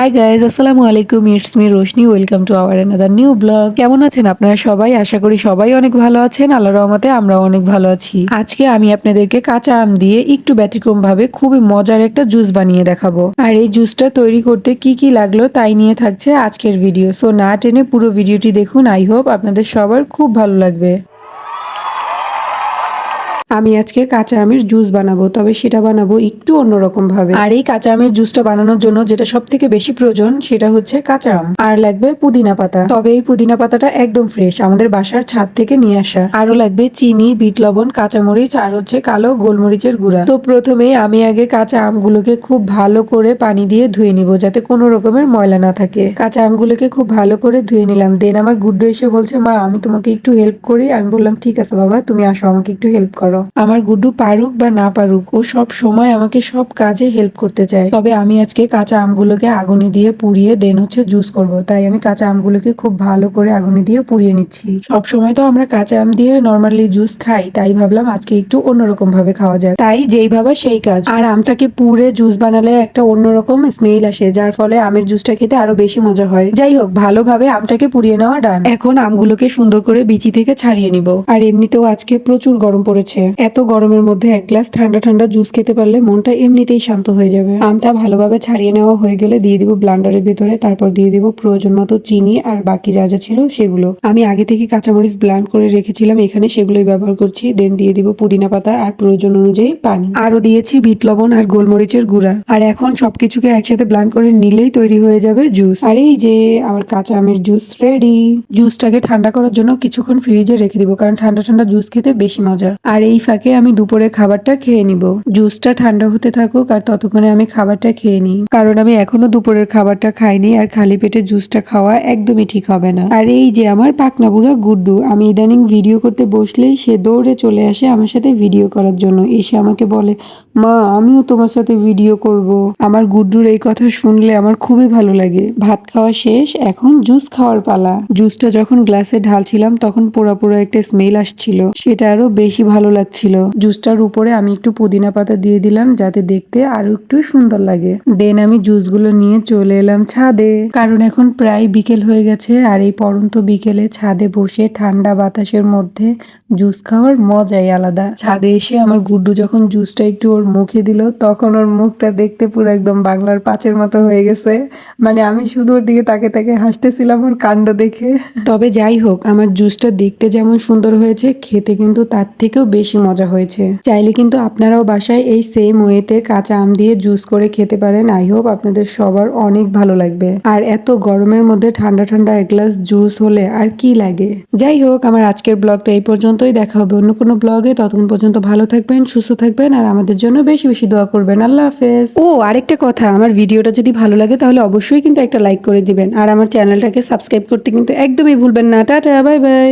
Hi guys, আসসালামু আলাইকুম। It's me Roshni. Welcome to our another new blog. কেমন আছেন আপনারা সবাই? আশা করি সবাই অনেক ভালো আছেন। আল্লাহর রহমতে আমরাও অনেক ভালো আছি। আজকে আমি আপনাদেরকে কাঁচা আম দিয়ে একটু ব্যতিক্রম ভাবে খুবই মজার একটা জুস বানিয়ে দেখাবো। আর এই জুসটা তৈরি করতে কি কি লাগলো তাই নিয়ে থাকছে আজকের ভিডিও। সো না টেনে পুরো ভিডিওটি দেখুন। আই হোপ আপনাদের সবার খুব ভালো লাগবে। আমি আজকে কাঁচা আমের জুস বানাবো, তবে সেটা বানাবো একটু অন্যরকম ভাবে। আর এই কাঁচা আমের জুসটা বানানোর জন্য যেটা সব থেকে বেশি প্রয়োজন সেটা হচ্ছে কাঁচা আম, আর লাগবে পুদিনা পাতা। তবে এই পুদিনা পাতাটা একদম ফ্রেশ, আমাদের বাসার ছাদ থেকে নিয়ে আসা। আরো লাগবে চিনি, বিট লবণ, কাঁচামরিচ আর হচ্ছে কালো গোলমরিচের গুঁড়া। তো প্রথমে আমি আগে কাঁচা আমগুলোকে খুব ভালো করে পানি দিয়ে ধুয়ে নিব, যাতে কোনো রকমের ময়লা না থাকে। কাঁচা আমগুলোকে খুব ভালো করে ধুয়ে নিলাম। দেন আমার গুড্ডু এসে বলছে, মা আমি তোমাকে একটু হেল্প করি। আমি বললাম ঠিক আছে বাবা, তুমি আসো, আমাকে একটু হেল্প করো। আমার গুড্ডু পারুক বা না পারুক, ও সব সময় আমাকে সব কাজে হেল্প করতে চায়। তবে আমি আজকে কাঁচা আমগুলোকে আগুনে দিয়ে পুড়িয়ে দেন হচ্ছে জুস করব, তাই আমি কাঁচা আমগুলোকে খুব ভালো করে আগুনে দিয়ে পুড়িয়ে নিচ্ছি। সব সময় তো আমরা কাঁচা আম দিয়ে নর্মালি জুস খাই, তাই ভাবলাম আজকে একটু অন্যরকম ভাবে খাওয়া যায়। তাই যেই ভাবা সেই কাজ। আর আমটাকে পুড়ে জুস বানালে একটা অন্যরকম স্মেল আসে, যার ফলে আমের জুসটা খেতে আরো বেশি মজা হয়। যাই হোক, ভালোভাবে আমটাকে পুড়িয়ে নেওয়া ডান। এখন আমগুলোকে সুন্দর করে বিচি থেকে ছাড়িয়ে নিব। আর এমনিতেও আজকে প্রচুর গরম পড়েছে। এত গরমের মধ্যে এক গ্লাস ঠান্ডা ঠান্ডা জুস খেতে পারলে মনটা এমনিতেই শান্ত হয়ে যাবে। আমটা ভালোভাবে ছাড়িয়ে নেওয়া হয়ে গেলে দিয়ে দিব ব্লান্ডারের ভিতরে, তারপর দিয়ে দিব প্রয়োজন মতো চিনি আর বাকি যা যা ছিল সেগুলো। আমি আগে থেকে কাঁচামরিচ ব্লান্ড করে রেখেছিলাম এখানে, সেগুলোই ব্যবহার করছি। দেন দিয়ে দিব পুদিনা পাতা আর প্রয়োজন অনুযায়ী পানি। আরো দিয়েছি বিট লবণ আর গোলমরিচের গুঁড়া। আর এখন সবকিছুকে একসাথে ব্লান্ড করে নিলেই তৈরি হয়ে যাবে জুস। আর এই যে আমার কাঁচা আমের জুস রেডি। জুসটাকে ঠান্ডা করার জন্য কিছুক্ষণ ফ্রিজে রেখে দিব, কারণ ঠান্ডা ঠান্ডা জুস খেতে বেশি মজা। আর এই ফাঁকে আমি দুপুরে খাবারটা খেয়ে নিব। জুসটা ঠান্ডা হতে থাকুক আর ততক্ষণে আমি খাবারটা খেয়ে নিই, কারণ আমি এখনো দুপুরের খাবারটা খাইনি, আর খালি পেটে জুসটা খাওয়া একদমই ঠিক হবে না। আর এই যে আমার পাকনা বুড়া গুড্ডু, আমি ইদানিং ভিডিও করতে বসলেই সে দৌড়ে চলে আসে আমার সাথে ভিডিও করার জন্য। এসে আমাকে বলে, মা আমিও তোমার সাথে ভিডিও করব। আমার গুড্ডুর এই কথা শুনলে আমার খুবই ভালো লাগে। ভাত খাওয়া শেষ, এখন জুস খাওয়ার পালা। জুসটা যখন গ্লাসে ঢালছিলাম তখন পোড়া পোড়া একটা স্মেল আসছিল, সেটা আরো বেশি ভালো লাগছিল। জুসটার উপরে আমি একটু পুদিনা পাতা দিয়ে দিলাম, যাতে দেখতে আরো একটু সুন্দর লাগে। দেন আমি জুসগুলো নিয়ে চলে এলাম ছাদে, কারণ এখন প্রায় বিকেল হয়ে গেছে। আর এই পড়ন্ত বিকেলে ছাদে বসে ঠান্ডা বাতাসের মধ্যে জুস খাওয়ার মজাই আলাদা। ছাদে এসে আমার গুড্ডু যখন জুসটা একটু ওর মুখে দিল, তখন ওর মুখটা দেখতে পুরো একদম বাংলার পাঁচের মতো হয়ে গেছে। মানে আমি শুধু ওর দিকে তাকে তাকে হাসতেছিলাম ওর কাণ্ড দেখে। তবে যাই হোক, আমার জুসটা দেখতে যেমন সুন্দর হয়েছে, খেতে কিন্তু তার থেকেও বেশি মজা হয়েছে। চাইলে কিন্তু আপনারাও বাসায় এই সেম ওয়েতে কাঁচা আম দিয়ে জুস করে খেতে পারেন। আই হোপ আপনাদের সবার অনেক ভালো লাগবে। আর এত গরমের মধ্যে ঠান্ডা ঠান্ডা এক গ্লাস জুস হলে আর কি লাগে। যাই হোক, আমার আজকের ব্লগটা এই পর্যন্তই। দেখা হবে অন্য কোনো ব্লগে। ততক্ষণ পর্যন্ত ভালো থাকবেন, সুস্থ থাকবেন, আর আমাদের জন্য বেশি বেশি দোয়া করবেন। আল্লাহ হাফেজ। ও আরেকটা কথা, আমার ভিডিওটা যদি ভালো লাগে তাহলে অবশ্যই কিন্তু একটা লাইক করে দিবেন, আর আমার চ্যানেলটাকে সাবস্ক্রাইব করতে কিন্তু একদমই ভুলবেন না। Tata, bye bye.